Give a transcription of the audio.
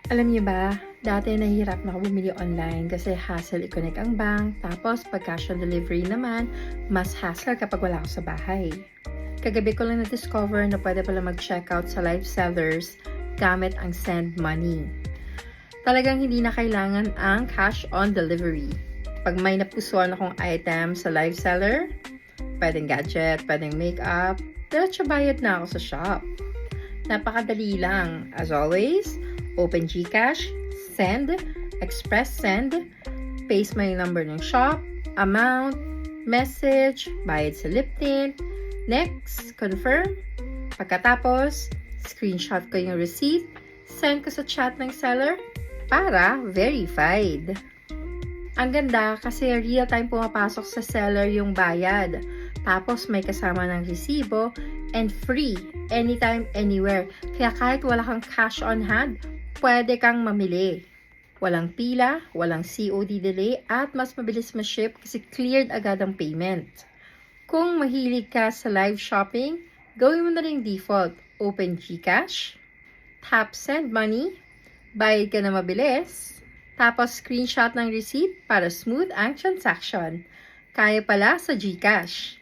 Alam niyo ba, dati nahihirap na ako bumili online kasi hassle i-connect ang bank, tapos pag cash on delivery naman, mas hassle kapag wala ako sa bahay. Kagabi ko lang na-discover na pwede pala mag-checkout sa live sellers gamit ang send money. Talagang hindi na kailangan ang cash on delivery. Pag may napusuan akong item sa live seller, pwedeng gadget, pwedeng makeup, diretso bayad na ako sa shop. Napakadali lang. As always, open GCash, send, express send, paste mo yung number ng shop, amount, message, bayad sa lip tint, next, confirm. Pagkatapos, screenshot ko yung receipt, send ko sa chat ng seller para verified. Ang ganda kasi real-time pumapasok sa seller yung bayad. Tapos may kasama ng resibo and free anytime, anywhere. Kaya kahit wala kang cash on hand, pwede kang mamili. Walang pila, walang COD delay, at mas mabilis ma-ship kasi cleared agad ang payment. Kung mahilig ka sa live shopping, gawin mo na rin default. Open GCash, tap send money, bayad ka na mabilis, tapos screenshot ng receipt para smooth ang transaction. Kaya pala sa GCash.